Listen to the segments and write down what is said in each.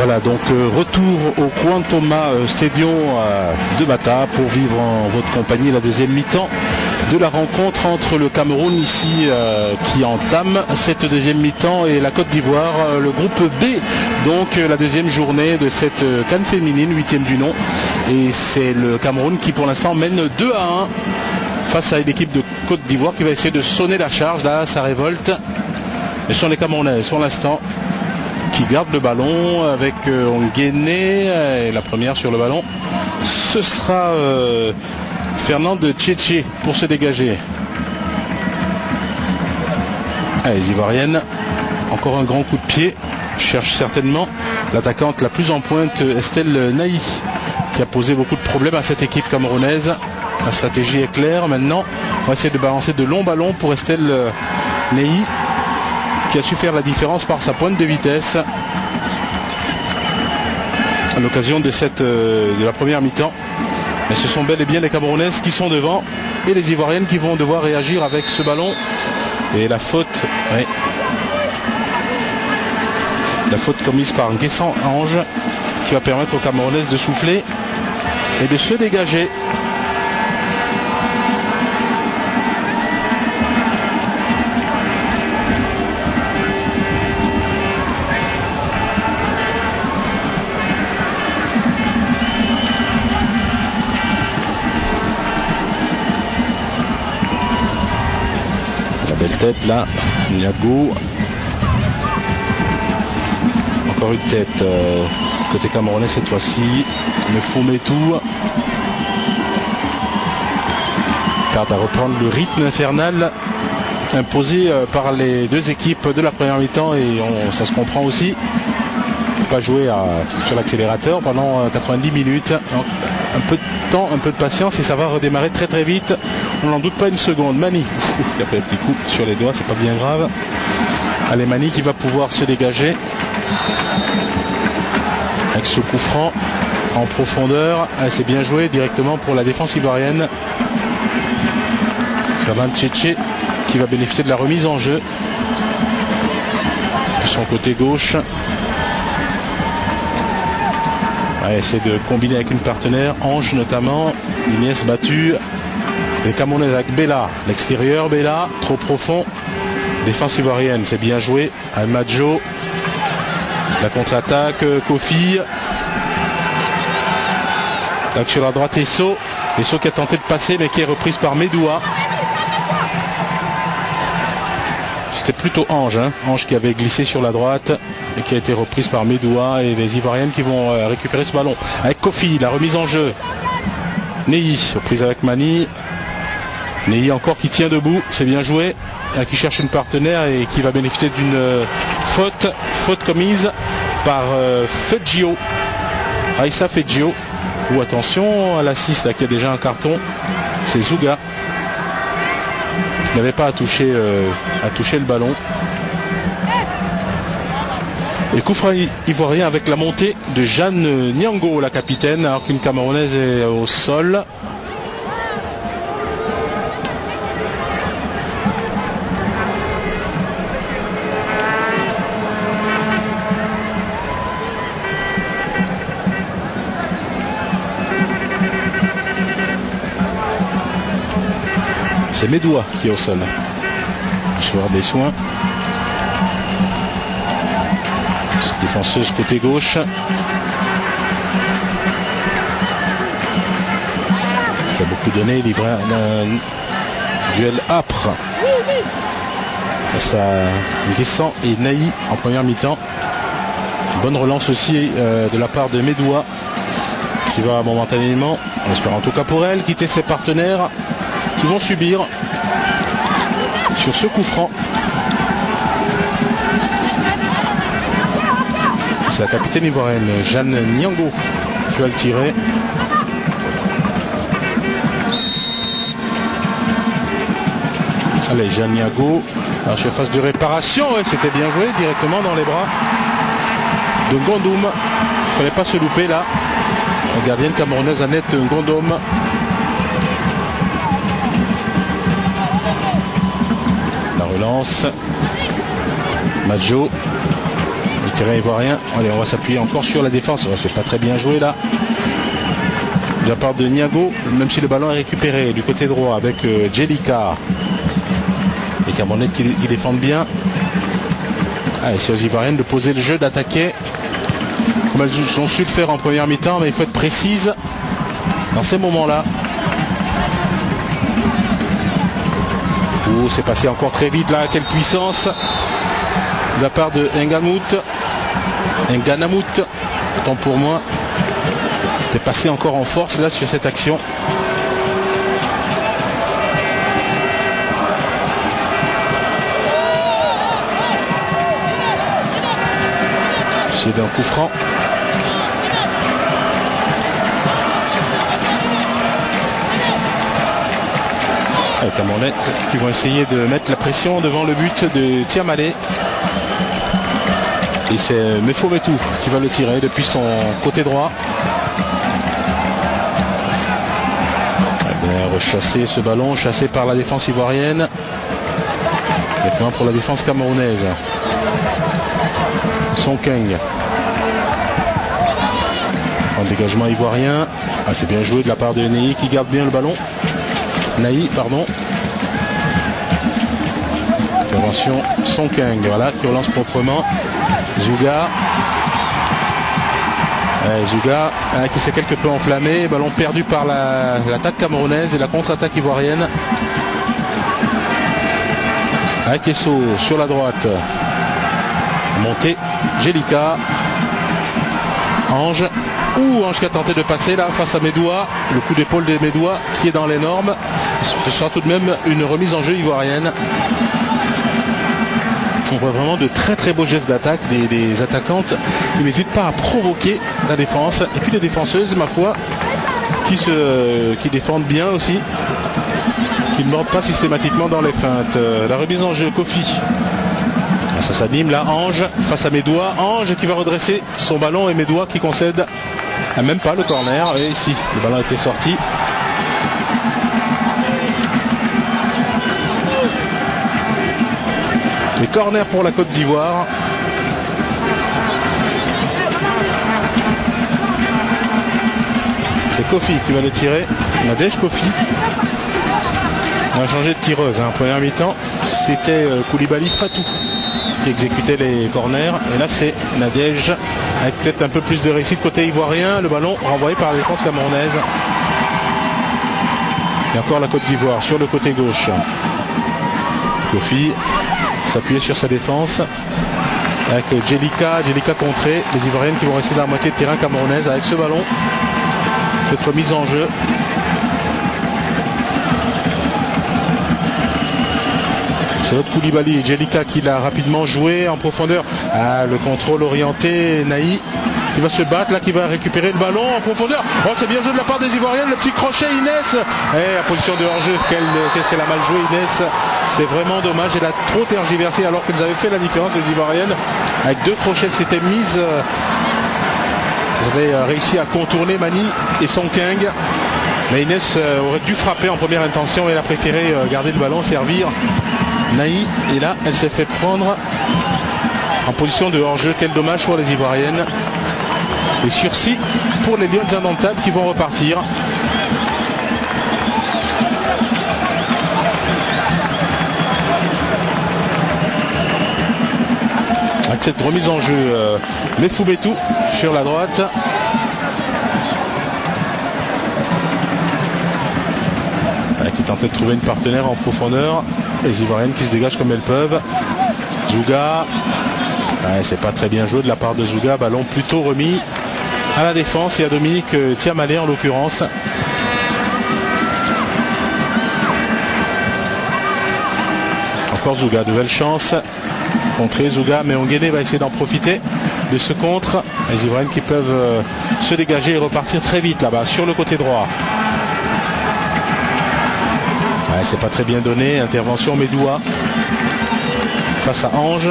Voilà, donc retour au Quantoma Stadium de Bata pour vivre en votre compagnie la deuxième mi-temps de la rencontre entre le Cameroun ici qui entame cette deuxième mi-temps et la Côte d'Ivoire, le groupe B, donc la deuxième journée de cette CAN féminine, 8e du nom, et c'est le Cameroun qui pour l'instant mène 2-1 face à une équipe de Côte d'Ivoire qui va essayer de sonner la charge. Là ça révolte, ce sont les Camerounaises pour l'instant qui garde le ballon avec Onguéné, et la première sur le ballon ce sera Fernande Tchétché pour se dégager. Allez, les Ivoiriennes, encore un grand coup de pied, cherche certainement l'attaquante la plus en pointe, Estelle Naï, qui a posé beaucoup de problèmes à cette équipe camerounaise. La stratégie est claire maintenant, on va essayer de balancer de longs ballons pour Estelle Naï, qui a su faire la différence par sa pointe de vitesse à l'occasion de la première mi-temps. Mais ce sont bel et bien les Camerounaises qui sont devant et les Ivoiriennes qui vont devoir réagir avec ce ballon. Et la faute, oui, la faute commise par Nguessan Ange qui va permettre aux Camerounaises de souffler et de se dégager. Belle tête là, Niago. Encore une tête côté camerounais cette fois-ci. Mefoumetou tarde à reprendre le rythme infernal imposé par les deux équipes de la première mi-temps, et ça se comprend aussi. Pas jouer sur l'accélérateur pendant 90 minutes. Donc, un peu de temps, un peu de patience et ça va redémarrer très très vite. On n'en doute pas une seconde. Mani, il a pris un petit coup sur les doigts, c'est pas bien grave. Allez, Mani qui va pouvoir se dégager avec ce coup franc en profondeur. C'est bien joué directement pour la défense ivoirienne. Fernand Tchétché qui va bénéficier de la remise en jeu de son côté gauche. Essayer de combiner avec une partenaire, Ange notamment. Inès battue. Les Camerounaises avec Bella, l'extérieur, Bella, trop profond. Défense ivoirienne, c'est bien joué. Almadjo, la contre-attaque, Kofi. Donc sur la droite, Esso qui a tenté de passer mais qui est reprise par Medoua. C'était plutôt Ange, Ange qui avait glissé sur la droite et qui a été reprise par Medoua, et les Ivoiriennes qui vont récupérer ce ballon. Avec Kofi, la remise en jeu. Neyi, reprise avec Mani. Neyi encore qui tient debout, c'est bien joué. Qui cherche une partenaire et qui va bénéficier d'une faute commise par Feggio. Aïssa Feggio. Ou attention à l'assist là qui a déjà un carton. C'est Zouga. Il n'avait pas à toucher le ballon. Et coup franc ivoirien avec la montée de Jeanne Niango, la capitaine, alors qu'une Camerounaise est au sol. C'est Medoua qui est au sol. Recevoir des soins. Défenseuse côté gauche. Qui a beaucoup donné, livré un duel âpre. Ça, Nguessan et Naï en première mi-temps. Bonne relance aussi de la part de Medoua, qui va momentanément, en espérant en tout cas pour elle, quitter ses partenaires qui vont subir sur ce coup franc. C'est la capitaine ivoirienne Jeanne Niango qui va le tirer. Allez, Jeanne Niango en surface de réparation, c'était bien joué directement dans les bras de Ngondoum. Il ne fallait pas se louper là. La gardienne camerounaise Annette Ngondoum. La relance. Madjo du terrain ivoirien. Allez, on va s'appuyer encore sur la défense. Ouais, c'est pas très bien joué là. De la part de Niago, même si le ballon est récupéré du côté droit avec Jelika. Les Camerounais qui défendent bien. Allez, c'est aux Ivoiriennes de poser le jeu, d'attaquer comme elles ont su le faire en première mi-temps, mais il faut être précise dans ces moments-là. Oh, c'est passé encore très vite là, quelle puissance de la part de Nganamout, autant pour moi. C'est passé encore en force là sur cette action. C'est d'un coup franc. Les Camerounais qui vont essayer de mettre la pression devant le but de Tiamalé. Et c'est Mefometou qui va le tirer depuis son côté droit. Rechasser ce ballon, chassé par la défense ivoirienne. Et point pour la défense camerounaise. Sonkeng. En dégagement ivoirien. Ah, c'est bien joué de la part de Naï qui garde bien le ballon. Intervention Sonkeng, voilà, qui relance proprement. Zouga. Zouga qui s'est quelque peu enflammé. Ballon perdu par l'attaque camerounaise et la contre-attaque ivoirienne. Akesso sur la droite. Montée. Jelika. Ange. Ange qui a tenté de passer là face à Médoua. Le coup d'épaule de Médoua qui est dans les normes. Ce sera tout de même une remise en jeu ivoirienne. On voit vraiment de très très beaux gestes d'attaque des attaquantes qui n'hésitent pas à provoquer la défense. Et puis des défenseuses, ma foi, qui défendent bien aussi, qui ne mordent pas systématiquement dans les feintes. La remise en jeu, Kofi. Ça s'anime là, Ange face à Médoua. Ange qui va redresser son ballon et Médoua qui concède même pas le corner. Et ici, le ballon était sorti. Les corners pour la Côte d'Ivoire. C'est Kofi qui va le tirer. Nadège Kofi. On a changé de tireuse. En première mi-temps, c'était Koulibaly Fatou qui exécutait les corners. Et là, c'est Nadège avec peut-être un peu plus de réussite côté ivoirien. Le ballon renvoyé par la défense camerounaise. Et encore la Côte d'Ivoire sur le côté gauche. Kofi s'appuyer sur sa défense avec Jelika contré, les Ivoiriennes qui vont rester dans la moitié de terrain camerounaise avec ce ballon, cette remise en jeu. C'est l'autre Koulibaly et Jelika qui l'a rapidement joué en profondeur. Le contrôle orienté, Naï qui va se battre là, qui va récupérer le ballon en profondeur. Oh, c'est bien joué de la part des Ivoiriennes, le petit crochet Inès. Et la position de hors-jeu, qu'est-ce qu'elle a mal joué Inès. C'est vraiment dommage, elle a trop tergiversé alors qu'elles avaient fait la différence, les Ivoiriennes. Avec deux crochets, c'était mise. Elles avaient réussi à contourner Mani et Sonkeng. Mais Inès aurait dû frapper en première intention, mais elle a préféré garder le ballon, servir Naï. Et là, elle s'est fait prendre en position de hors-jeu. Quel dommage pour les Ivoiriennes. Et sursis pour les Lions indomptables qui vont repartir. Avec cette remise en jeu, Mefometou sur la droite. Qui tentait de trouver une partenaire en profondeur. Les Ivoiriennes qui se dégagent comme elles peuvent. Zouga. C'est pas très bien joué de la part de Zouga. Ballon plutôt remis à la défense et à Dominique Tiamalé en l'occurrence. Encore Zouga, nouvelle chance. Contrer Zouga, mais Onguéné va essayer d'en profiter de ce contre. Les Ivoiriennes qui peuvent se dégager et repartir très vite là-bas sur le côté droit. C'est pas très bien donné. Intervention Médoua face à Ange.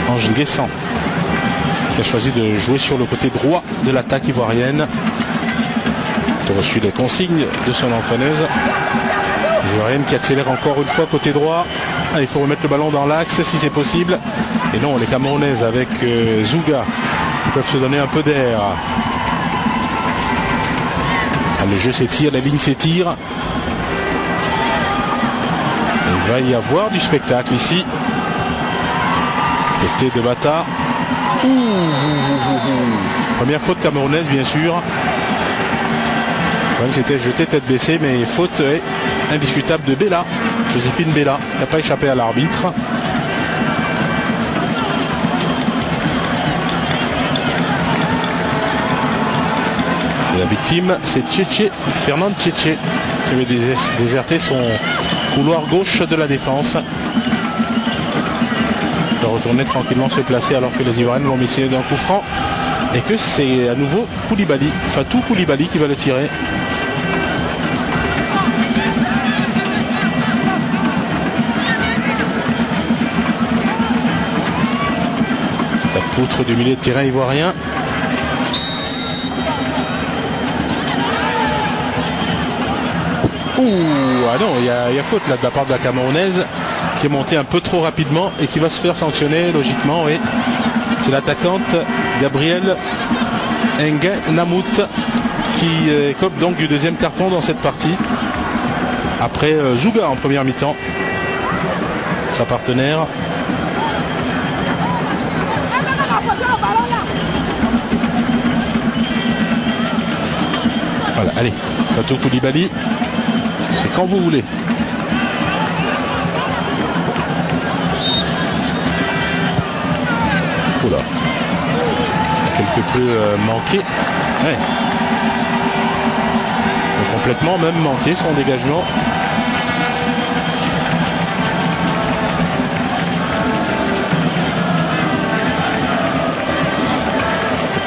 Ange Guessant qui a choisi de jouer sur le côté droit de l'attaque ivoirienne. Il a reçu les consignes de son entraîneuse. Ivoirienne qui accélère encore une fois côté droit. il faut remettre le ballon dans l'axe si c'est possible. Et non, les Camerounaises avec Zouga qui peuvent se donner un peu d'air. Le jeu s'étire, la ligne s'étire. Il va y avoir du spectacle ici. Côté de Bata. Première faute camerounaise bien sûr. C'était jeté tête baissée, mais faute indiscutable de Bella, Joséphine Bella, qui n'a pas échappé à l'arbitre. Et la victime, c'est Fernande Tchétché, qui avait déserté son couloir gauche de la défense. Il va retourner tranquillement se placer alors que les Ivoiriennes vont essayer d'un coup franc. Et que c'est à nouveau Koulibaly, Fatou Koulibaly qui va le tirer. La poutre du milieu de terrain ivoirien. Ah non, il y a faute là de la part de la Camerounaise qui est montée un peu trop rapidement et qui va se faire sanctionner logiquement. Oui. C'est l'attaquante Gabrielle Namout qui écope donc du deuxième carton dans cette partie. Après Zouga en première mi-temps, sa partenaire. Voilà, allez, Fatou Koulibaly, c'est quand vous voulez. Oula, quelque peu manqué. Ouais. Complètement même manqué son dégagement.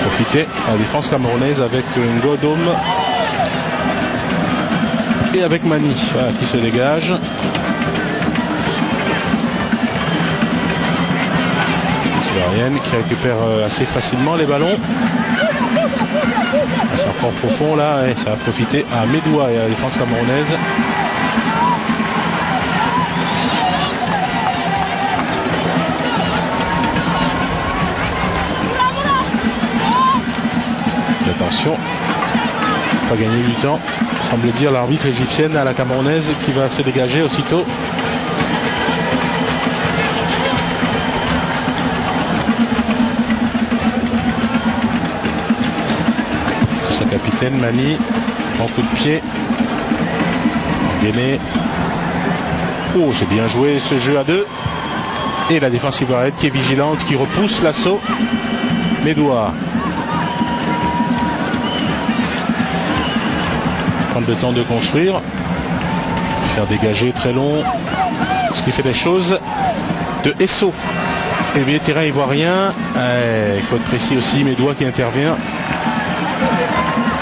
Profiter à la défense camerounaise avec Ngodom et avec Mani, voilà, qui se dégage. Qui récupère assez facilement les ballons. Ça prend profond là et ça va profiter à Médoua et à la défense camerounaise. Et attention, pas gagner du temps, semble dire l'arbitre égyptienne à la camerounaise qui va se dégager aussitôt. Sa capitaine Mani, en coup de pied. Guéné. Oh, c'est bien joué ce jeu à deux. Et la défense ivoirienne qui est vigilante, qui repousse l'assaut. Médoua. Prendre le temps de construire. Faire dégager très long. Ce qui fait des choses de Esso. Et milieu de terrain ivoirien. Il faut être précis aussi. Médoua qui intervient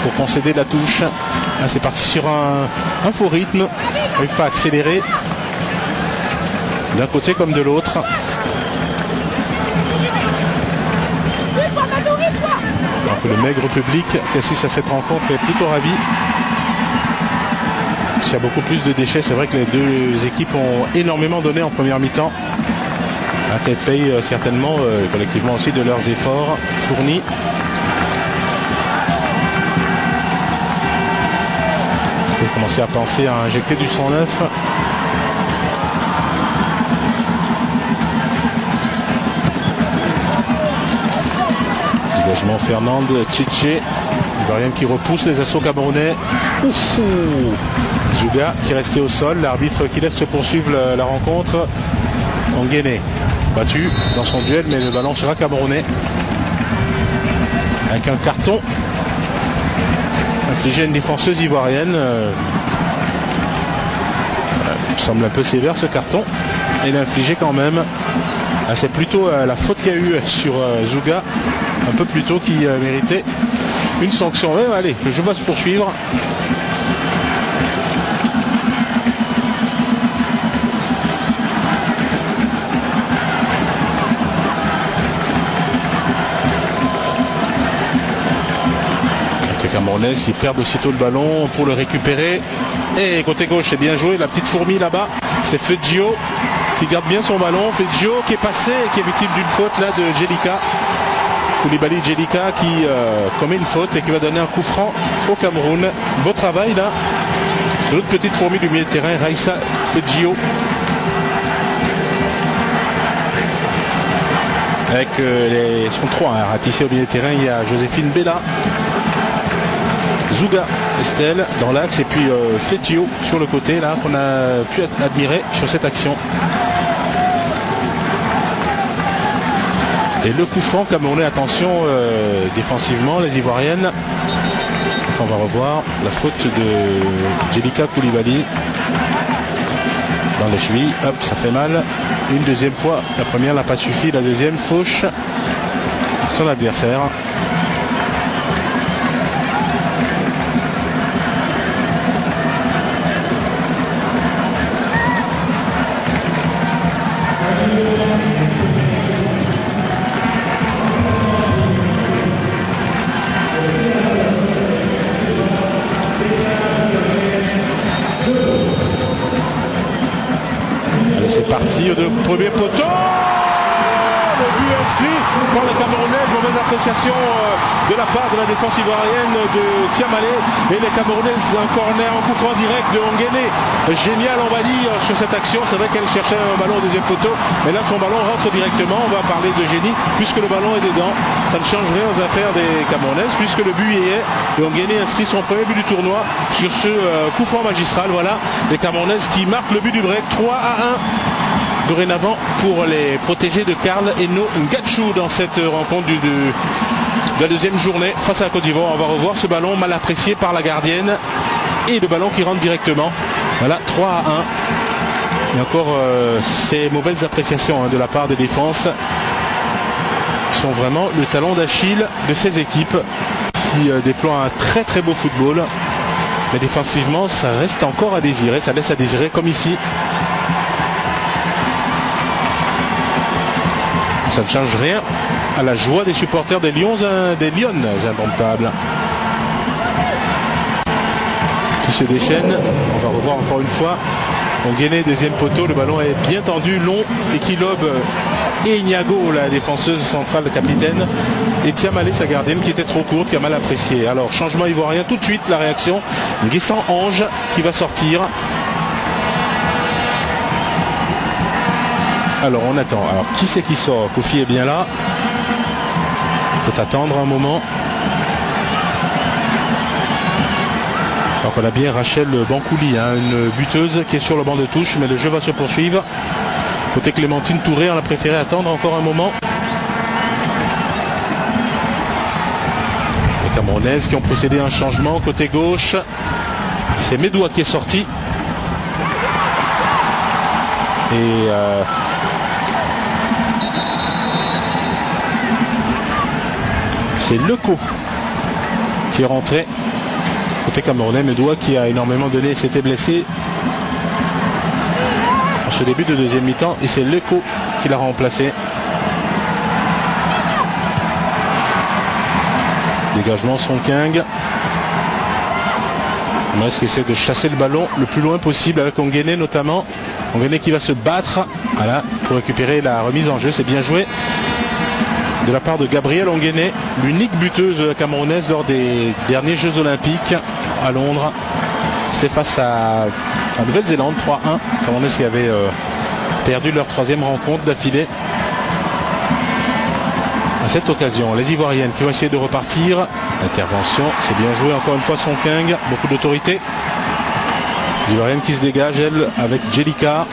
pour concéder la touche. Là, c'est parti sur un faux rythme. On n'arrive pas à accélérer d'un côté comme de l'autre. Alors que le maigre public qui assiste à cette rencontre est plutôt ravi. Il y a beaucoup plus de déchets. C'est vrai que les deux équipes ont énormément donné en première mi-temps. Elles payent certainement collectivement aussi de leurs efforts fournis. Commencer à penser à injecter du sang neuf. Dégagement Fernande Tchétché, Ivoirienne qui repousse les assauts camerounais. Zouga qui est resté au sol, l'arbitre qui laisse se poursuivre la rencontre. Nguéné battu dans son duel, mais le ballon sera camerounais avec un carton infligé à une défenseuse ivoirienne. Semble un peu sévère ce carton. Et il a infligé quand même. C'est plutôt la faute qu'il y a eu sur Zouga un peu plus tôt qui méritait une sanction. Allez, le jeu va se poursuivre. Camerounaises qui perdent aussitôt le ballon pour le récupérer. Et côté gauche, c'est bien joué. La petite fourmi là-bas, c'est Fedjio qui garde bien son ballon. Feggio qui est passé et qui est victime d'une faute là de Jelika. Koulibaly Jelika qui commet une faute et qui va donner un coup franc au Cameroun. Beau travail là. L'autre petite fourmi du milieu de terrain, Raissa Feggio. Avec les sont trois à ratisser au milieu de terrain. Il y a Joséphine Bella, Zouga Estelle dans l'axe et puis Feggio sur le côté là qu'on a pu admirer sur cette action. Et le coup franc camerounais, attention défensivement les Ivoiriennes. On va revoir la faute de Jelika Koulibaly dans les chevilles. Hop, ça fait mal. Une deuxième fois, la première n'a pas suffi, la deuxième fauche son adversaire. C'est parti, le premier poteau, le but inscrit par les Camerounais. Mauvaise appréciation de la part de la défense ivoirienne de Tiamale, et les Camerounais un corner, un coup franc direct de Onguéné. Génial on va dire sur cette action. C'est vrai qu'elle cherchait un ballon au deuxième poteau, mais là son ballon rentre directement. On va parler de génie puisque le ballon est dedans. Ça ne change rien aux affaires des Camerounaises puisque le but y est, et Onguéné inscrit son premier but du tournoi sur ce coup franc magistral. Voilà les Camerounaises qui marquent le but du break. 3-1 dorénavant pour les protégés de Karl Eno Ngachou dans cette rencontre de la deuxième journée face à la Côte d'Ivoire. On va revoir ce ballon mal apprécié par la gardienne et le ballon qui rentre directement. Voilà, 3-1. Et encore ces mauvaises appréciations de la part des défenses sont vraiment le talon d'Achille de ces équipes qui déploient un très très beau football. Mais défensivement, ça reste encore à désirer, ça laisse à désirer comme ici. Ça ne change rien à la joie des supporters des Lyonnes indomptables qui se déchaînent. On va revoir encore une fois Onguéné, deuxième poteau, le ballon est bien tendu, long, et qui lobe et Ignago, la défenseuse centrale capitaine, et Tiamale, sa gardienne, qui était trop courte, qui a mal apprécié. Alors changement ivoirien tout de suite, la réaction, Nguessan Ange qui va sortir. Alors on attend. Alors qui c'est qui sort? Kofi est bien là. Peut-être attendre un moment. Alors on a bien Rachel Bankouli, une buteuse qui est sur le banc de touche, mais le jeu va se poursuivre. Côté Clémentine Touré, on a préféré attendre encore un moment. Les Camerounaises qui ont procédé à un changement côté gauche. C'est Medoua qui est sorti. Et c'est Leco qui est rentré côté camerounais. Medoua qui a énormément donné, s'était blessé en ce début de deuxième mi-temps, et c'est Leco qui l'a remplacé. Dégagement Sonking. Est-ce qu'il essaie de chasser le ballon le plus loin possible avec Onguéné notamment. Onguéné qui va se battre, voilà, pour récupérer la remise en jeu. C'est bien joué de la part de Gabrielle Onguéné, l'unique buteuse camerounaise lors des derniers Jeux Olympiques à Londres. C'est face à la Nouvelle-Zélande, 3-1. Camerounaises qui avaient perdu leur troisième rencontre d'affilée. À cette occasion, les Ivoiriennes qui vont essayer de repartir. Intervention, c'est bien joué encore une fois Sonking, beaucoup d'autorité. Les Ivoiriennes qui se dégagent, elles, avec Jelika.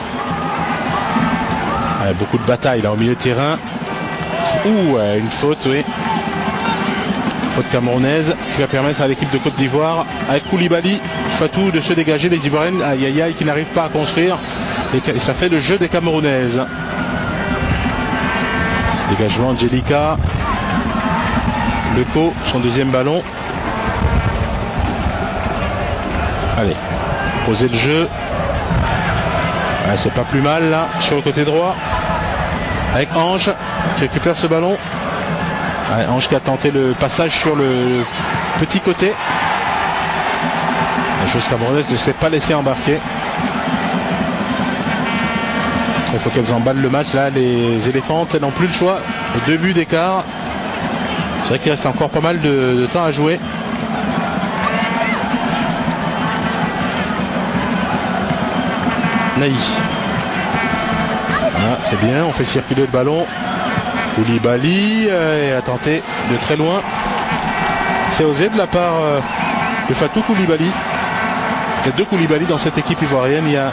Beaucoup de bataille là au milieu de terrain. Une faute, oui. Faute camerounaise qui va permettre à l'équipe de Côte d'Ivoire, avec Koulibaly, Fatou, de se dégager. Les Ivoiriennes, aïe qui n'arrivent pas à construire. Et ça fait le jeu des Camerounaises. Dégagement de Jelika. Leco, son deuxième ballon. Allez, poser le jeu. C'est pas plus mal là, sur le côté droit. Avec Ange qui récupère ce ballon. Ange qui a tenté le passage sur le petit côté. La joueuse camerounaise ne s'est pas laissée embarquer. Il faut qu'elles emballent le match. Là, les éléphantes n'ont plus le choix. 2 buts d'écart. C'est vrai qu'il reste encore pas mal de temps à jouer. Naï. Ah, c'est bien, on fait circuler le ballon. Koulibaly a tenté de très loin. C'est osé de la part de Fatou Koulibaly. Il y a 2 Koulibaly dans cette équipe ivoirienne. Il y a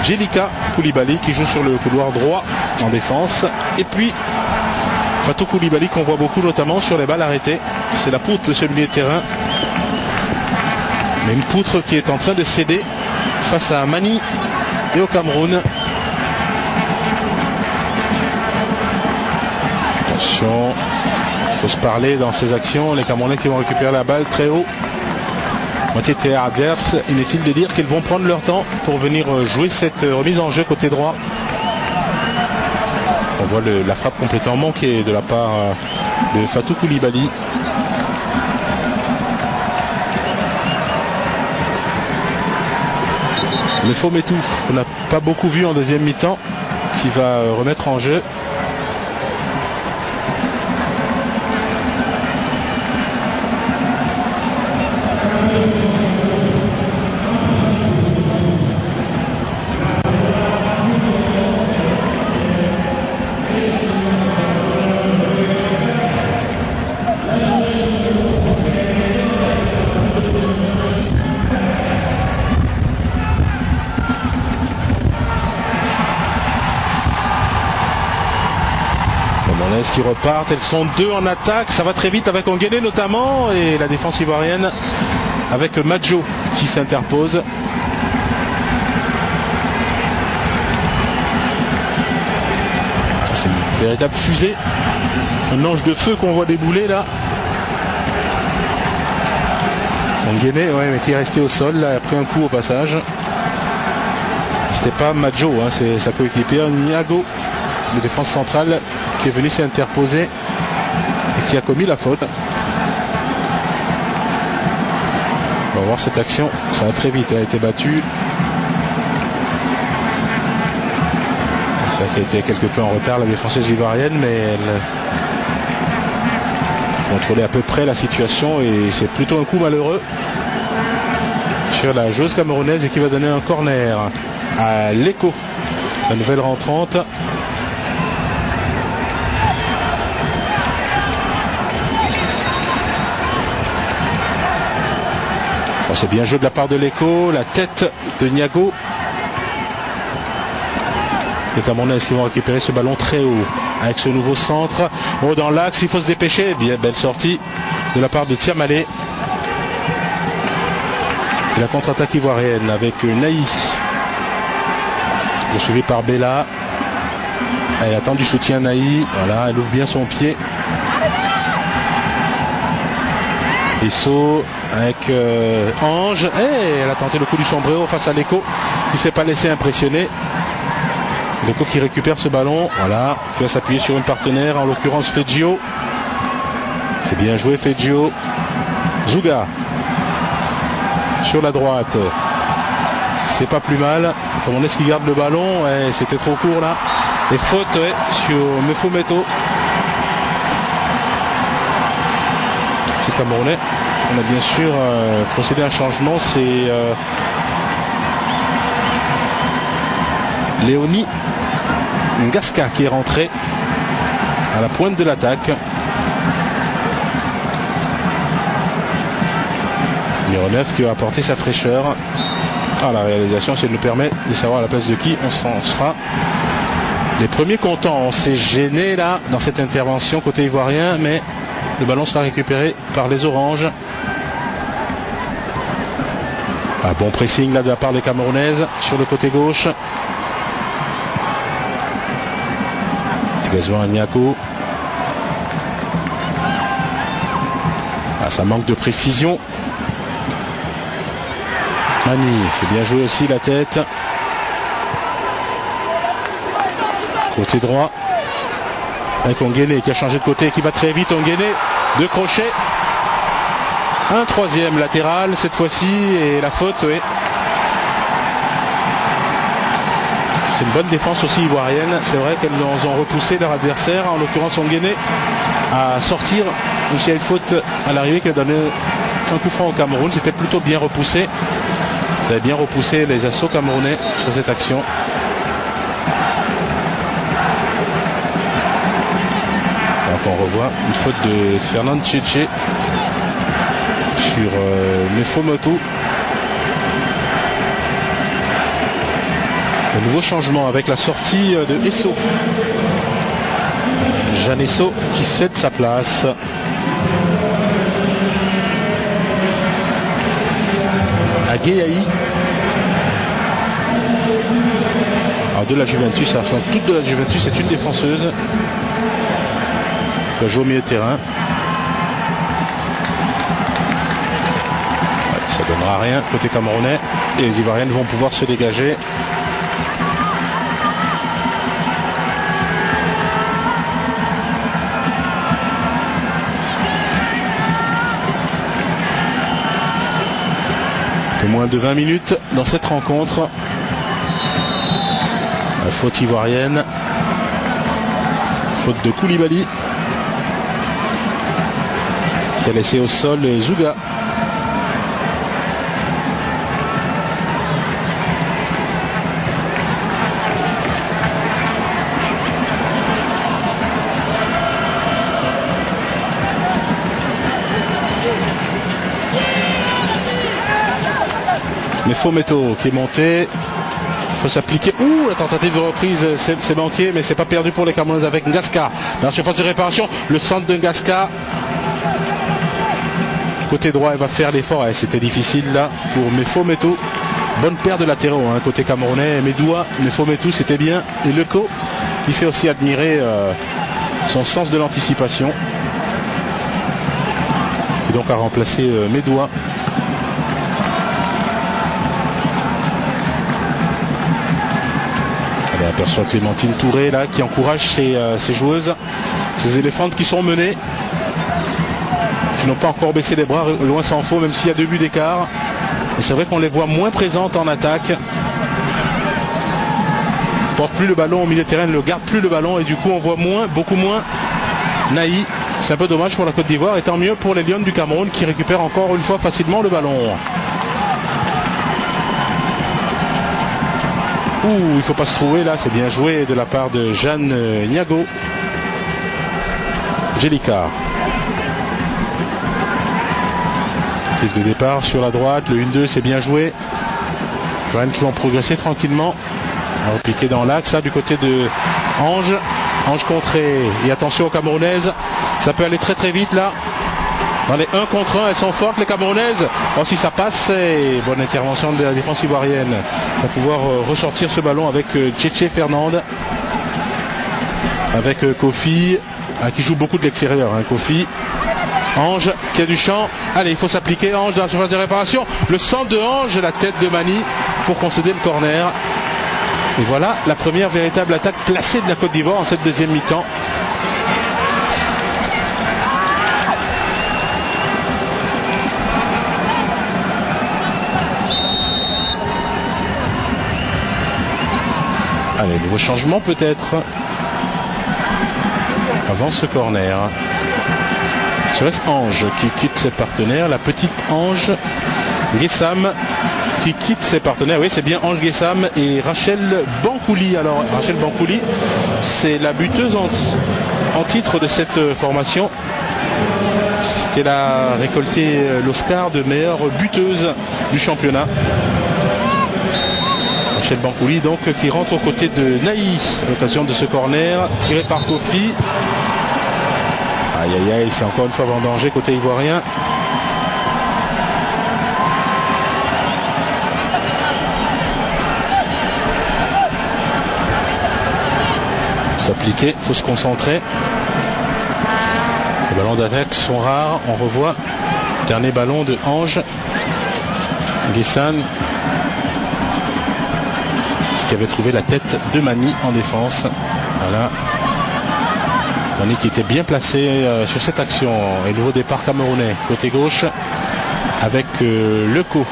Jelika Koulibaly qui joue sur le couloir droit en défense. Et puis Fatou Koulibaly qu'on voit beaucoup notamment sur les balles arrêtées. C'est la poutre de ce milieu de terrain. Mais une poutre qui est en train de céder face à Mani et au Cameroun. Attention, il faut se parler dans ces actions. Les Camerounais qui vont récupérer la balle très haut. Moitié de terrain adverse. Inutile de dire qu'ils vont prendre leur temps pour venir jouer cette remise en jeu côté droit. On voit la frappe complètement manquée de la part de Fatou Koulibaly. Le Fometou, on n'a pas beaucoup vu en deuxième mi-temps, qui va remettre en jeu. Qui repartent, elles sont 2 en attaque, ça va très vite avec Onguéné notamment, et la défense ivoirienne avec Madjo qui s'interpose. C'est une véritable fusée, un ange de feu qu'on voit débouler là. Onguéné, ouais, mais qui est resté au sol, là, a pris un coup au passage. C'était pas Madjo, hein, c'est sa coéquipière Niago, de défense centrale, qui est venu s'interposer et qui a commis la faute. On va voir cette action, ça va très vite, elle a été battue. C'est vrai qu'elle était quelque peu en retard, la défenseuse ivoirienne, mais elle contrôlait à peu près la situation et c'est plutôt un coup malheureux sur la joueuse camerounaise et qui va donner un corner à Leko, la nouvelle rentrante. C'est bien joué de la part de Leko, la tête de Niago. Les Camerounais qui vont récupérer ce ballon très haut avec ce nouveau centre. Oh, dans l'axe, il faut se dépêcher. Bien belle sortie de la part de Tiamalé. Et la contre-attaque ivoirienne avec Naï, poursuivi par Bella. Elle attend du soutien Naï. Voilà, elle ouvre bien son pied. Esso avec Ange, et elle a tenté le coup du sombrero face à Leko qui ne s'est pas laissé impressionner. Leko qui récupère ce ballon, voilà, qui va s'appuyer sur une partenaire, en l'occurrence Feggio. C'est bien joué Feggio. Zouga sur la droite, c'est pas plus mal. Comme on est-ce qu'il garde le ballon, ouais, c'était trop court là. Et faute, ouais, sur Mefometo. Camerounais. On a bien sûr procédé à un changement, c'est Léonie Ngaska qui est rentré à la pointe de l'attaque. Numéro 9 qui va apporter sa fraîcheur à la réalisation, si elle nous permet de savoir à la place de qui on s'en sera les premiers contents. On s'est gêné là dans cette intervention côté ivoirien, mais le ballon sera récupéré par les Oranges. Un bon pressing là de la part des Camerounaises sur le côté gauche. Gazouin Niago. Ah, ça manque de précision. Mani, c'est bien joué aussi la tête. Côté droit. Avec Onguéné qui a changé de côté, qui va très vite. Onguéné, 2 crochets. Un troisième latéral cette fois-ci, et la faute, oui. C'est une bonne défense aussi ivoirienne. C'est vrai qu'elles ont repoussé leur adversaire, en l'occurrence Onguéné, à sortir. Il y a une faute à l'arrivée qui a donné un coup franc au Cameroun. C'était plutôt bien repoussé. Vous avez bien repoussé les assauts camerounais sur cette action. Donc on revoit une faute de Fernand Tchétché sur Mefomoto. Un nouveau changement avec la sortie de Esso. Jeanne Esso qui cède sa place. À Guéaï. Alors de la Juventus, ça ressemble toute de la Juventus, c'est une défenseuse. Elle joue au milieu de terrain. Ouais, ça donnera rien côté camerounais. Et les Ivoiriennes vont pouvoir se dégager. Moins de 20 minutes dans cette rencontre. La faute ivoirienne. Faute de Koulibaly qui a laissé au sol Zouga. Mefomoto qui est monté. Il faut s'appliquer. Ouh, la tentative de reprise, c'est manqué, mais c'est pas perdu pour les Camerounaises avec Ngaska. Dans la surface de réparation, le centre de Ngaska. Côté droit, elle va faire l'effort. C'était difficile là pour Mefomoto. Bonne paire de latéraux, hein, côté camerounais. Medoua, Mefomoto, c'était bien. Et Leco qui fait aussi admirer son sens de l'anticipation. Qui donc a remplacé Medoua. On aperçoit Clémentine Touré là qui encourage ses joueuses, ces éléphantes qui sont menées, qui n'ont pas encore baissé les bras, loin s'en faut, même s'il y a 2 buts d'écart. Et c'est vrai qu'on les voit moins présentes en attaque. Porte plus le ballon au milieu de terrain, ne le garde plus le ballon et du coup on voit beaucoup moins Naï. C'est un peu dommage pour la Côte d'Ivoire et tant mieux pour les Lions du Cameroun qui récupèrent encore une fois facilement le ballon. Ouh, il ne faut pas se trouver là, c'est bien joué de la part de Jeanne Niago. Jelika. Tif de départ sur la droite, le 1-2 c'est bien joué. Quand même qui vont progresser tranquillement. Alors piqué dans l'axe, ça du côté de Ange. Ange contré. Et attention aux Camerounaises, ça peut aller très très vite là. Dans les 1 contre 1, elles sont fortes les Camerounaises. Oh, si ça passe, c'est bonne intervention de la défense ivoirienne pour pouvoir ressortir ce ballon avec Tchétché Fernande, avec Kofi qui joue beaucoup de l'extérieur, hein, Kofi. Ange qui a du champ. Allez, il faut s'appliquer. Ange dans la surface de réparation. Le centre de Ange, la tête de Mani pour concéder le corner. Et voilà la première véritable attaque placée de la Côte d'Ivoire en cette deuxième mi-temps. Allez, nouveau changement peut-être avant ce corner. Serait-ce Ange qui quitte ses partenaires, la petite Ange Guessam qui quitte ses partenaires. Oui, c'est bien Ange Guessam et Rachel Bankouli. Alors Rachel Bankouli, c'est la buteuse en titre de cette formation. Elle a récolté l'Oscar de meilleure buteuse du championnat. Rachel Bankouli donc qui rentre aux côtés de Naï à l'occasion de ce corner tiré par Kofi. Aïe aïe aïe, c'est encore une fois en danger côté ivoirien. S'appliquer, il faut se concentrer. Les ballons d'attaque sont rares, on revoit dernier ballon de Ange Guessan qui avait trouvé la tête de Mani en défense. Voilà. Mani qui était bien placé sur cette action. Et nouveau départ camerounais côté gauche avec Leco.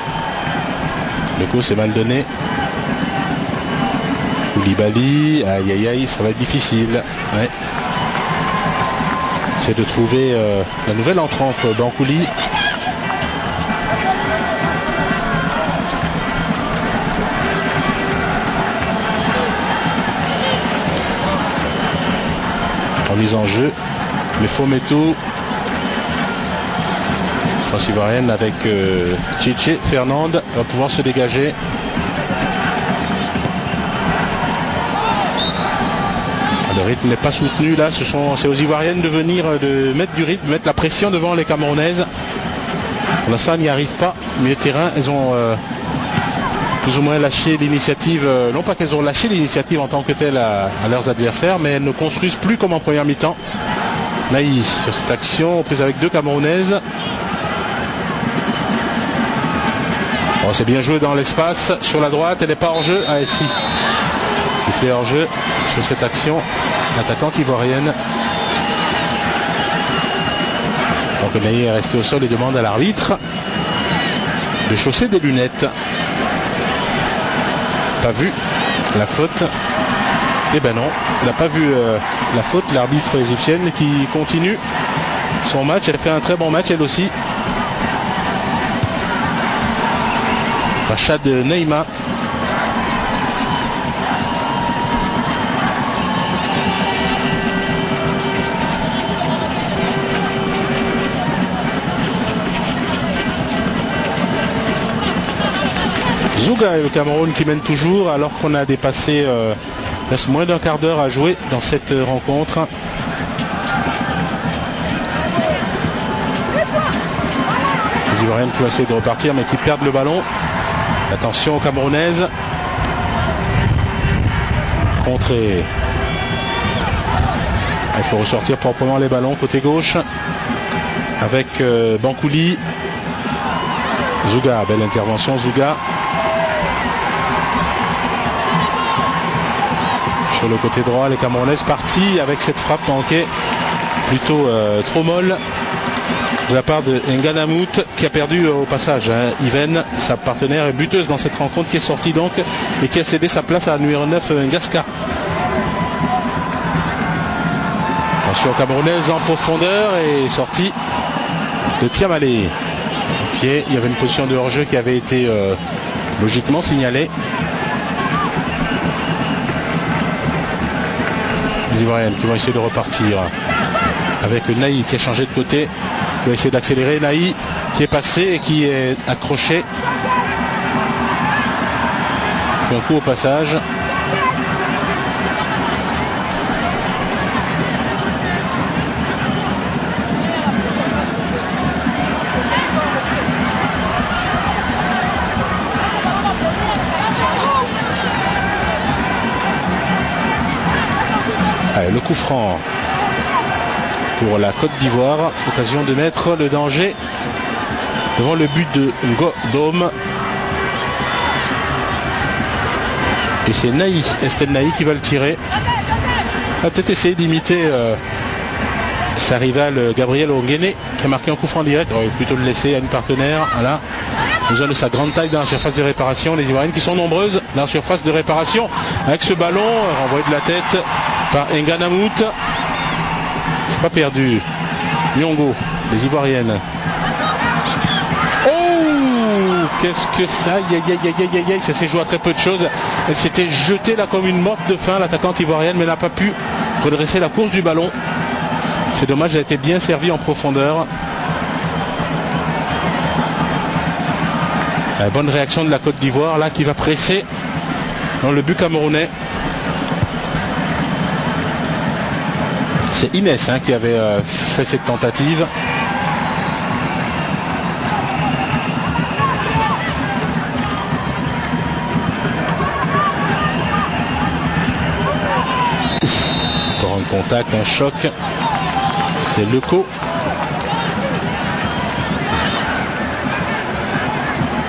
Leco s'est mal donné. Koulibaly, aïe aïe aïe, ça va être difficile. Ouais. C'est de trouver la nouvelle entrante entre Bankouli. En mise en jeu, mais faux métaux. France ivoirienne avec Tchétché, Fernande va pouvoir se dégager. Le rythme n'est pas soutenu là, c'est aux Ivoiriennes de venir de mettre du rythme, mettre la pression devant les Camerounaises. Pour l'instant, elles n'y arrivent pas. Milieu de terrain, elles ont plus ou moins lâché l'initiative, non pas qu'elles ont lâché l'initiative en tant que telle à leurs adversaires, mais elles ne construisent plus comme en première mi-temps. Naï sur cette action, prise avec deux Camerounaises. Bon, c'est bien joué dans l'espace, sur la droite, elle n'est pas hors jeu. Ah si, sifflé hors jeu sur cette action, l'attaquante ivoirienne. Donc Naï est resté au sol et demande à l'arbitre de chausser des lunettes. Pas vu la faute. Eh ben non, elle n'a pas vu la faute, l'arbitre égyptienne qui continue son match. Elle fait un très bon match elle aussi. Rachad Neima. Zouga et le Cameroun qui mène toujours alors qu'on a dépassé reste moins d'un quart d'heure à jouer dans cette rencontre. Les Ivoiriennes qui vont essayer de repartir mais qui perdent le ballon. Attention aux Camerounaises. Contré. Il faut ressortir proprement les ballons côté gauche avec Bankouli. Zouga, belle intervention Zouga. Sur le côté droit, les Camerounaises parties avec cette frappe manquée plutôt trop molle de la part de Nganamout qui a perdu au passage Yven, sa partenaire buteuse dans cette rencontre, qui est sortie donc et qui a cédé sa place à la numéro 9 Ngaska. Attention Camerounaise en profondeur et sortie de Tiamalé. Au pied, il y avait une position de hors-jeu qui avait été logiquement signalée. Les Ivoiriennes qui vont essayer de repartir avec Naï qui a changé de côté, qui va essayer d'accélérer. Naï qui est passé et qui est accroché. Il fait un coup au passage. Allez, le coup franc pour la Côte d'Ivoire, occasion de mettre le danger devant le but de Ngodom. Et c'est Naï, Estelle Naï qui va le tirer. On va peut-être essayer d'imiter sa rivale Gabrielle Ongene qui a marqué un coup franc direct. On va plutôt le laisser à une partenaire. Voilà. Besoin de sa grande taille dans la surface de réparation. Les Ivoiriennes qui sont nombreuses dans la surface de réparation. Avec ce ballon renvoyé de la tête par Nganamout. C'est pas perdu. Nyongo, les Ivoiriennes. Oh, qu'est-ce que ça, ça s'est joué à très peu de choses. Elle s'était jetée là comme une morte de faim, l'attaquante ivoirienne, mais n'a pas pu redresser la course du ballon. C'est dommage, elle a été bien servie en profondeur. La bonne réaction de la Côte d'Ivoire là qui va presser dans le but camerounais. C'est Inès qui avait fait cette tentative. Encore un contact, un choc. C'est Leco.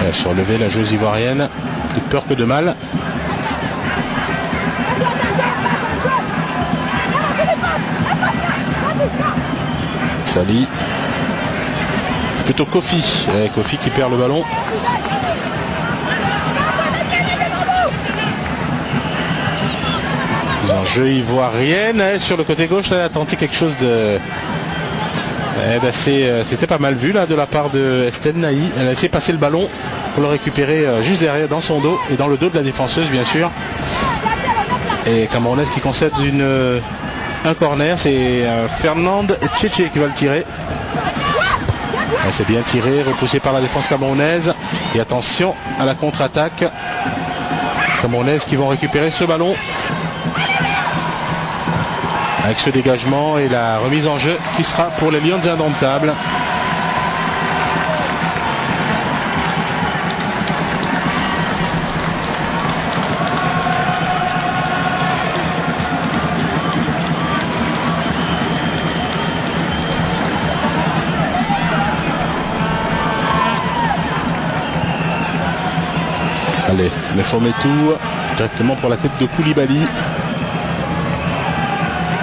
Elle a surlevé la joueuse ivoirienne. Plus de peur que de mal. Sali. C'est plutôt Kofi. Kofi qui perd le ballon. Mise en jeu ivoirienne. Sur le côté gauche, elle a tenté quelque chose de... C'était pas mal vu là de la part de Estelle Naï. Elle a essayé de passer le ballon pour le récupérer juste derrière dans son dos et dans le dos de la défenseuse bien sûr. Et Camerounaise qui concède un corner, c'est Fernande Tchétché qui va le tirer. C'est bien tiré, repoussé par la défense camerounaise. Et attention à la contre-attaque camerounaise qui vont récupérer ce ballon. Avec ce dégagement et la remise en jeu qui sera pour les Lions indomptables. Allez, le Fometou directement pour la tête de Koulibaly.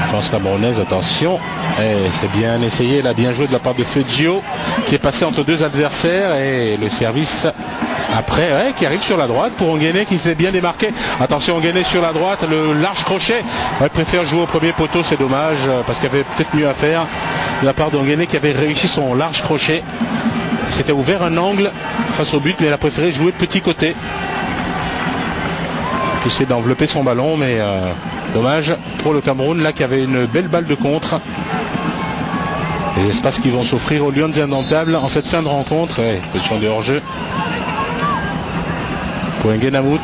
Défense camerounaise, attention. C'est bien essayé, il a bien joué de la part de Feggio qui est passé entre deux adversaires et le service après qui arrive sur la droite pour Onguené qui s'est bien démarqué. Attention, Onguené sur la droite, le large crochet. Il préfère jouer au premier poteau, c'est dommage parce qu'il y avait peut-être mieux à faire de la part d'Onguené qui avait réussi son large crochet. C'était ouvert un angle face au but, mais il a préféré jouer petit côté. Il a essayé d'envelopper son ballon, mais dommage pour le Cameroun là qui avait une belle balle de contre. Les espaces qui vont s'offrir aux Lions indomptables en cette fin de rencontre. Position de hors-jeu pour Nguenamout.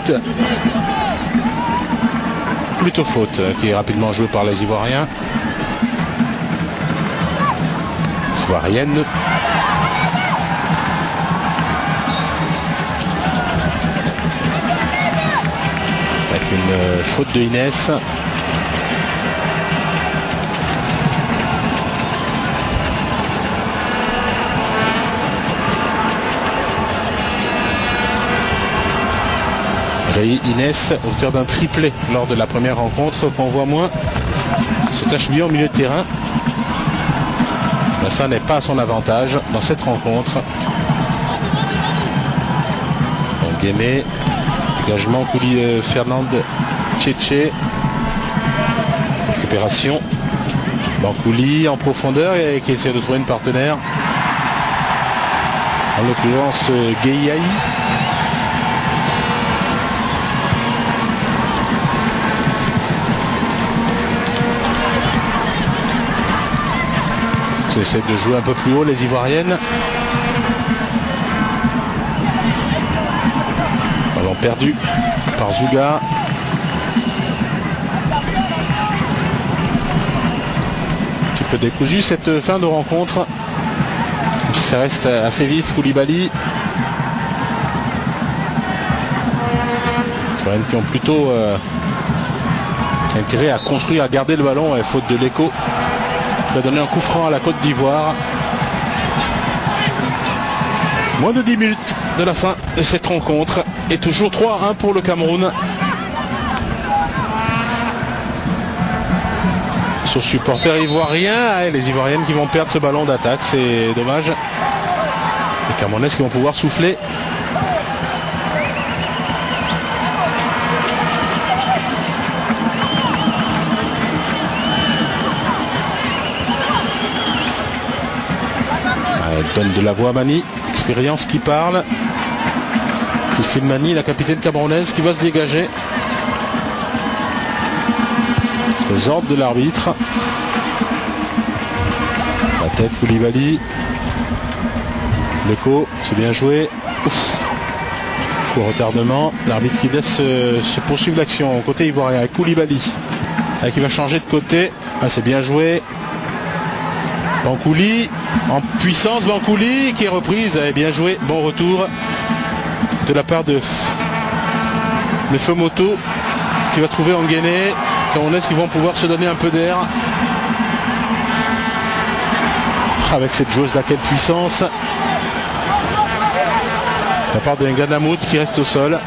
Plutôt faute qui est rapidement jouée par les Ivoiriens. Ivoirienne. Avec une faute de Inès. Inès, auteur d'un triplé lors de la première rencontre, qu'on voit moins, se cache bien au milieu de terrain. Mais ça n'est pas à son avantage dans cette rencontre. Onguené, dégagement Fernande Tchétché, récupération Bankouli en profondeur et qui essaie de trouver une partenaire, en l'occurrence Guéaï. Essaie de jouer un peu plus haut les Ivoiriennes. Ballon perdu par Zouga. Un petit peu décousu cette fin de rencontre. Ça reste assez vif. Koulibaly. Ivoiriennes qui ont plutôt intérêt à construire, à garder le ballon, faute de l'écho. Il va donner un coup franc à la Côte d'Ivoire. Moins de 10 minutes de la fin de cette rencontre. Et toujours 3-1 pour le Cameroun. Sur supporter ivoirien. Les Ivoiriennes qui vont perdre ce ballon d'attaque. C'est dommage. Les Camerounaises qui vont pouvoir souffler. Donne de la voix à Mani, expérience qui parle. Christine Mani, la capitaine camerounaise qui va se dégager. Les ordres de l'arbitre. La tête Koulibaly. L'écho, c'est bien joué. Au retardement, l'arbitre qui laisse se poursuivre l'action côté ivoirien avec Koulibaly. Qui va changer de côté. C'est bien joué. Bankouli en puissance, Bankouli qui est reprise, bien joué, bon retour de la part de Femoto qui va trouver Onguené. Camerounaises qui vont pouvoir se donner un peu d'air avec cette joueuse là, quelle puissance de la part de Nguenamout qui reste au sol.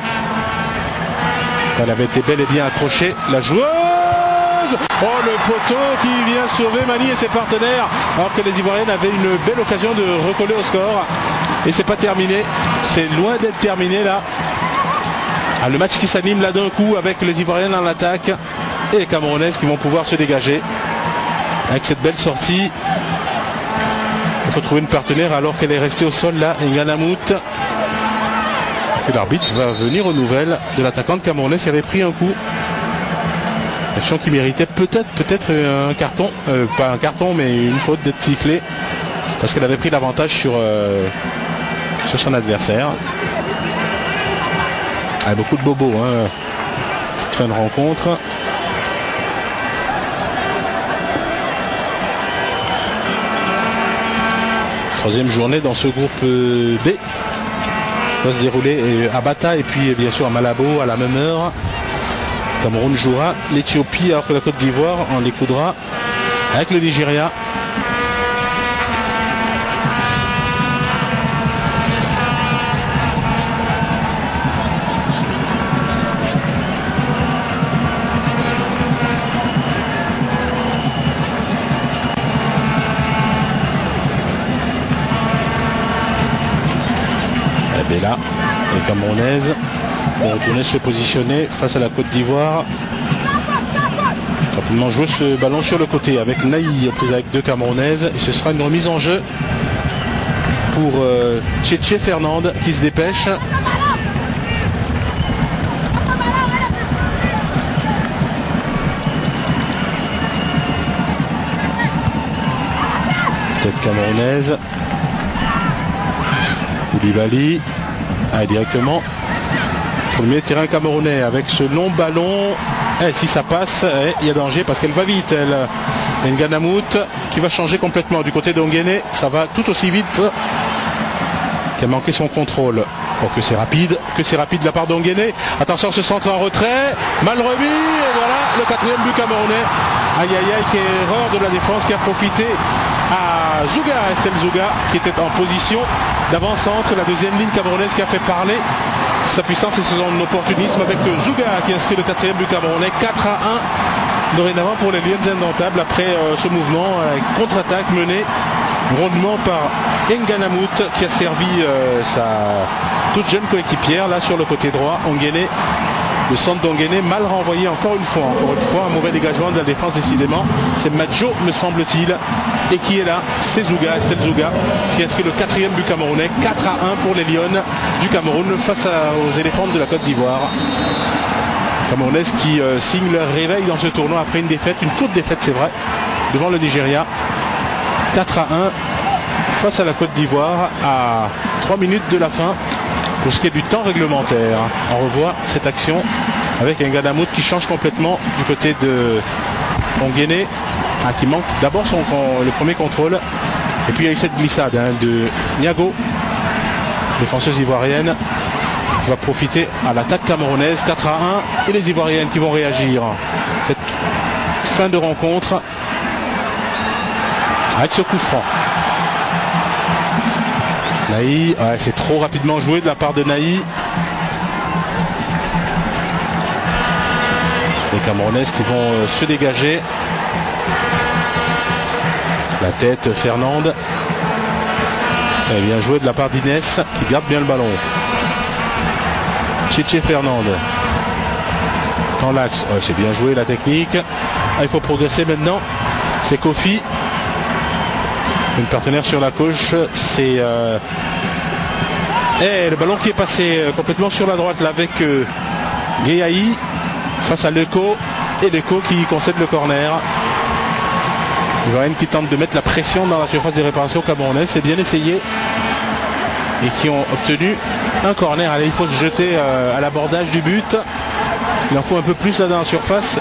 Elle avait été bel et bien accrochée, la joueuse. Oh, le poteau qui vient sauver Mani et ses partenaires, alors que les Ivoiriennes avaient une belle occasion de recoller au score. Et c'est pas terminé, c'est loin d'être terminé là. Le match qui s'anime là d'un coup avec les Ivoiriennes en attaque. Et les Camerounaises qui vont pouvoir se dégager avec cette belle sortie. Il faut trouver une partenaire alors qu'elle est restée au sol là, Nganamout. Et l'arbitre va venir aux nouvelles de l'attaquante camerounaise qui avait pris un coup. Action qui méritait peut-être un carton, pas un carton mais une faute d'être sifflée parce qu'elle avait pris l'avantage sur son adversaire. Ah, beaucoup de bobos cette fin de rencontre. Troisième journée dans ce groupe B va se dérouler à Bata et puis bien sûr à Malabo à la même heure. Cameroun jouera l'Éthiopie alors que la Côte d'Ivoire en écoudera avec le Nigeria. Là, les Camerounaises vont retourner se positionner face à la Côte d'Ivoire. Rapidement jouer ce ballon sur le côté avec Naï prise avec deux Camerounaises et ce sera une remise en jeu pour Tchétché Fernande qui se dépêche. Tête camerounaise. Koulibaly. Directement pour le milieu de terrain camerounais avec ce long ballon. Si ça passe, il y a danger parce qu'elle va vite. Nganamout qui va changer complètement du côté d'Ongene. Ça va tout aussi vite qu'elle a manqué son contrôle. Oh, que c'est rapide de la part d'Ongene. Attention, ce centre en retrait, mal remis et voilà le quatrième but camerounais. Aïe aïe aïe, quelle erreur de la défense qui a profité à Zouga, Estelle Zouga qui était en position d'avant-centre, la deuxième ligne camerounaise qui a fait parler sa puissance et son opportunisme avec Zouga qui inscrit le quatrième but camerounais. 4-1 dorénavant pour les Lions indomptables après ce mouvement contre-attaque mené rondement par Nganamout qui a servi sa toute jeune coéquipière là sur le côté droit. Ongene, le centre d'Ongene mal renvoyé encore une fois, un mauvais dégagement de la défense décidément. C'est Madjo me semble-t-il et qui est là, c'est Zouga, Estelle Zouga qui inscrit le quatrième but camerounais. 4-1 pour les Lions du Cameroun face aux éléphants de la Côte d'Ivoire. Camerounaise qui signe leur réveil dans ce tournoi après une défaite, une courte défaite c'est vrai, devant le Nigeria. 4-1 face à la Côte d'Ivoire à 3 minutes de la fin pour ce qui est du temps réglementaire. On revoit cette action avec un Nganamout qui change complètement du côté de Ongene qui manque d'abord le premier contrôle et puis il y a eu cette glissade de Niago, défenseuse ivoirienne qui va profiter à l'attaque camerounaise. 4-1 et les Ivoiriennes qui vont réagir cette fin de rencontre avec ce coup franc. Naï, c'est trop rapidement joué de la part de Naï. Les Camerounaises qui vont se dégager. La tête Fernande. Et bien joué de la part d'Inès qui garde bien le ballon. Tchétché Fernande. Dans l'axe. C'est bien joué la technique. Il faut progresser maintenant. C'est Kofi. Une partenaire sur la gauche, c'est le ballon qui est passé complètement sur la droite là avec Guéaï face à Leco et Leco qui concède le corner. Ivoirienne qui tente de mettre la pression dans la surface des réparations camerounaises, c'est bien essayé et qui ont obtenu un corner. Allez, il faut se jeter à l'abordage du but. Il en faut un peu plus là dans la surface.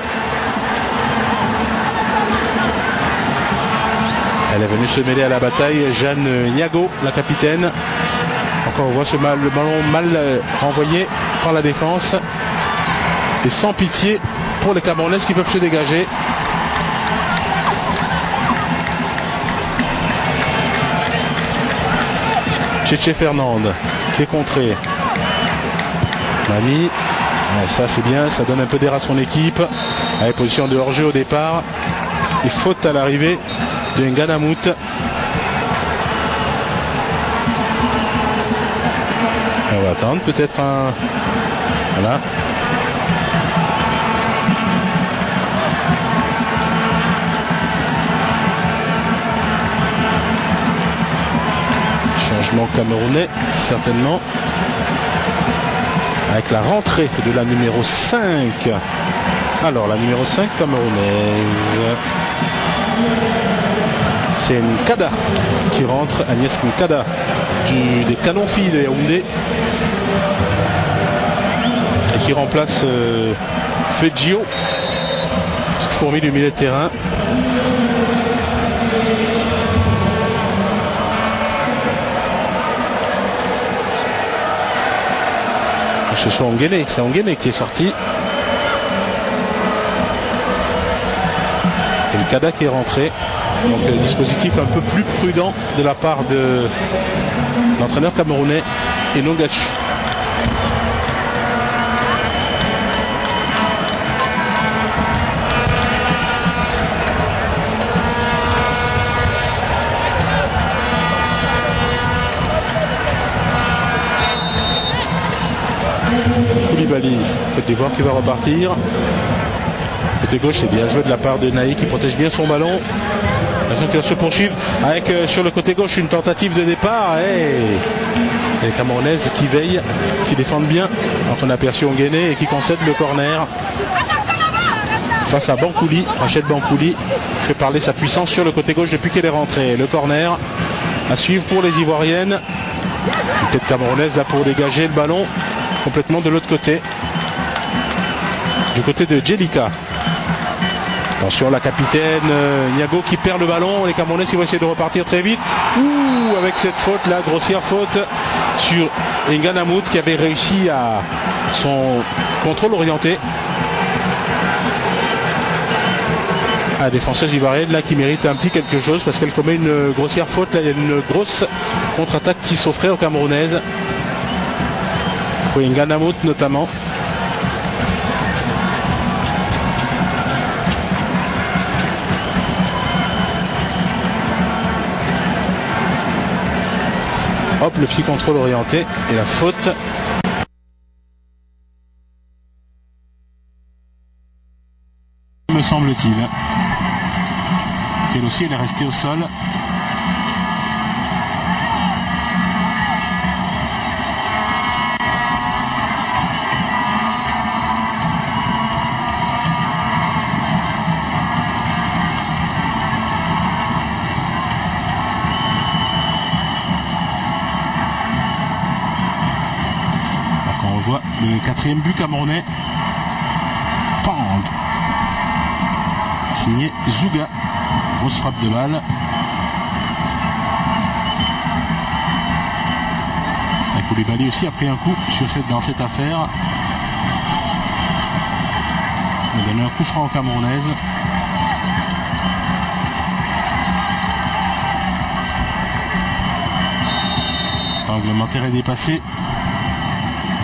Elle est venue se mêler à la bataille, Jeanne Niago, la capitaine. Encore on voit le ballon mal renvoyé par la défense. Et sans pitié pour les Camerounaises qui peuvent se dégager. Tchétché Fernande qui est contré. Mani, ça c'est bien, ça donne un peu d'air à son équipe. Avec position de hors-jeu au départ. Et faute à l'arrivée de Nganamout. On va attendre peut-être un... Voilà. changement camerounais, certainement. Avec la rentrée de la numéro 5. Alors, la numéro 5 camerounaise. C'est Nkada qui rentre, Agnès Nkada, des Canons Filles de Yaoundé. Et qui remplace Fedjio, petite fourmi du milieu de terrain. C'est Onguéné qui est sorti. Et le Kada qui est rentré. Donc dispositif un peu plus prudent de la part de l'entraîneur camerounais Enongachu. Koulibaly, Côte d'Ivoire qui va repartir. Côté gauche, c'est bien joué de la part de Naï qui protège bien son ballon. Qui va se poursuivre avec sur le côté gauche une tentative de départ et les Camerounaises qui veillent, qui défendent bien. Donc on a aperçu Onguéné et qui concède le corner face à Bankouli. Rachel Bankouli fait parler sa puissance sur le côté gauche depuis qu'elle est rentrée. Le corner à suivre pour les Ivoiriennes. Une tête camerounaise là pour dégager le ballon complètement de l'autre côté. Du côté de Djelika. Attention, la capitaine Niago qui perd le ballon. Les Camerounais vont essayer de repartir très vite. Ouh, avec cette faute là, grossière faute sur Nganamout qui avait réussi à son contrôle orienté. La défenseuse ivoirienne là qui mérite un petit quelque chose parce qu'elle commet une grossière faute. Là, il y a une grosse contre-attaque qui s'offrait aux Camerounaises. Pour Nganamout notamment. Hop, le petit contrôle orienté et la faute. Me semble-t-il. Elle aussi, elle est restée au sol. Le quatrième but camerounais. Pang. Signé Zouga. Grosse frappe de balle. Et Koulibaly aussi a pris un coup dans cette affaire. Il a donné un coup franc aux Camerounaises. Le temps réglementaire est dépassé.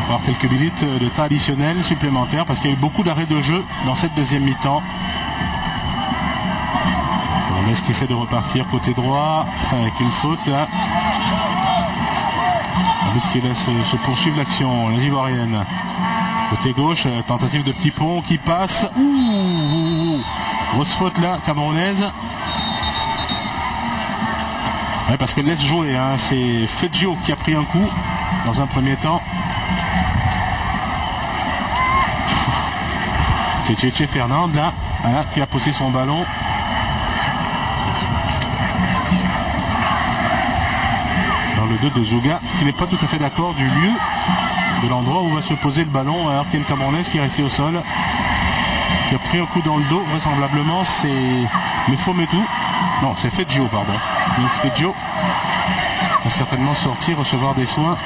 Alors quelques minutes de temps additionnel supplémentaire parce qu'il y a eu beaucoup d'arrêts de jeu dans cette deuxième mi-temps. On laisse qui essaie de repartir côté droit avec une faute là. Un but qui laisse se poursuivre l'action, les Ivoiriennes. Côté gauche, tentative de petit pont qui passe. Ouh, grosse faute là, camerounaise. Ouais, parce qu'elle laisse jouer, hein. C'est Fedjio qui a pris un coup dans un premier temps. C'est Tchétché Fernande là, qui a posé son ballon. Dans le dos de Zouga, qui n'est pas tout à fait d'accord du lieu, de l'endroit où va se poser le ballon, alors qu'il y a une Camerounaise qui est restée au sol, qui a pris un coup dans le dos, vraisemblablement c'est Mefometou. Non, c'est Fedjio, pardon. Fedjio va certainement sortir, recevoir des soins.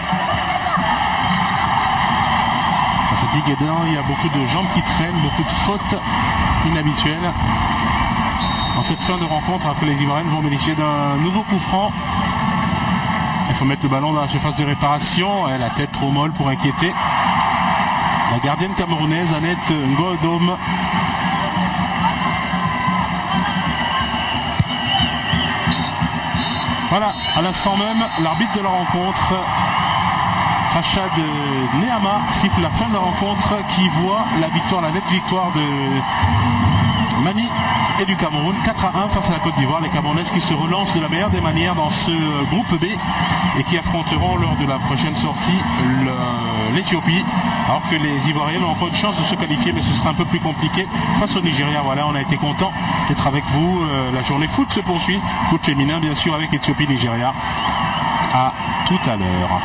Il y a beaucoup de jambes qui traînent, beaucoup de fautes inhabituelles. En cette fin de rencontre, après les Ivoiriennes vont bénéficier d'un nouveau coup franc. Il faut mettre le ballon dans la surface de réparation. La tête trop molle pour inquiéter la gardienne camerounaise Annette Ngodom. Voilà, à l'instant même, l'arbitre de la rencontre, Rachad Nehama, siffle la fin de la rencontre qui voit la victoire, la nette victoire de Mani et du Cameroun, 4-1 face à la Côte d'Ivoire. Les Camerounaises qui se relancent de la meilleure des manières dans ce groupe B et qui affronteront lors de la prochaine sortie l'Éthiopie, alors que les Ivoiriennes ont encore une chance de se qualifier, mais ce sera un peu plus compliqué face au Nigeria. Voilà, on a été content d'être avec vous. La journée foot se poursuit, foot féminin bien sûr, avec Éthiopie-Nigeria. À tout à l'heure.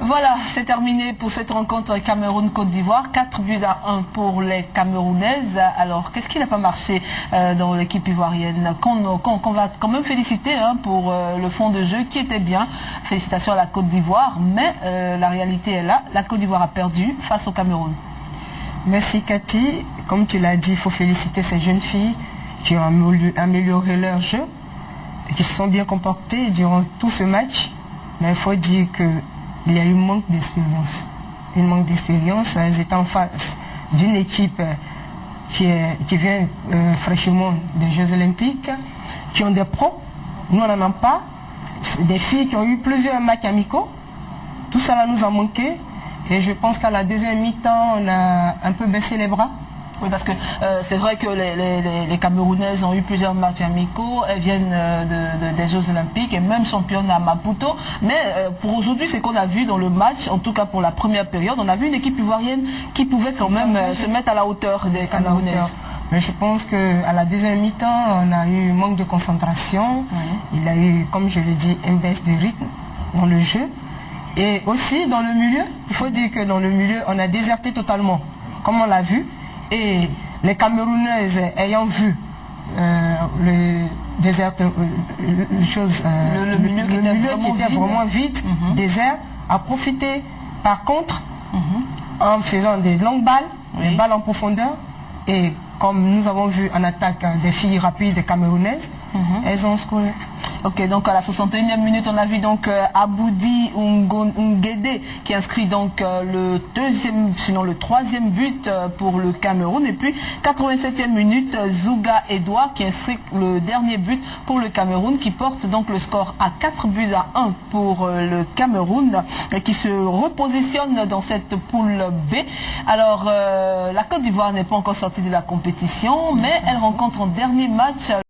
Voilà, c'est terminé pour cette rencontre Cameroun-Côte d'Ivoire. 4-1 pour les Camerounaises. Alors, qu'est-ce qui n'a pas marché dans l'équipe ivoirienne, qu'on va quand même féliciter pour le fond de jeu qui était bien. Félicitations à la Côte d'Ivoire, mais la réalité est là. La Côte d'Ivoire a perdu face au Cameroun. Merci Cathy. Comme tu l'as dit, il faut féliciter ces jeunes filles qui ont amélioré leur jeu et qui se sont bien comportées durant tout ce match. Mais il faut dire qu'il y a eu un manque d'expérience. Un manque d'expérience. Elles étaient en face d'une équipe qui vient fraîchement des Jeux Olympiques, qui ont des pros. Nous, on n'en a pas. Des filles qui ont eu plusieurs matchs amicaux. Tout cela nous a manqué. Et je pense qu'à la deuxième mi-temps, on a un peu baissé les bras. Oui, parce que c'est vrai que les Camerounaises ont eu plusieurs matchs amicaux, elles viennent des Jeux Olympiques et même championnes à Maputo. Mais pour aujourd'hui, c'est qu'on a vu dans le match, en tout cas pour la première période, on a vu une équipe ivoirienne qui pouvait quand même se mettre à la hauteur des Camerounaises. Mais je pense qu'à la deuxième mi-temps, on a eu un manque de concentration. Oui. Il a eu, comme je l'ai dit, une baisse de rythme dans le jeu. Et aussi dans le milieu, il faut dire que dans le milieu, on a déserté totalement, comme on l'a vu. Et les Camerounaises ayant vu le milieu qui était vraiment vide, désert, a profité par contre en faisant des longues balles, des balles en profondeur. Et comme nous avons vu en attaque des filles rapides des Camerounaises, elles ont scoré. Ok, donc à la 61e minute, on a vu donc Aboudi Ngede qui inscrit donc le troisième but pour le Cameroun. Et puis 87e minute, Zouga Edouard qui inscrit le dernier but pour le Cameroun, qui porte donc le score à 4-1 pour le Cameroun et qui se repositionne dans cette poule B. Alors la Côte d'Ivoire n'est pas encore sortie de la compétition, mais elle rencontre en dernier match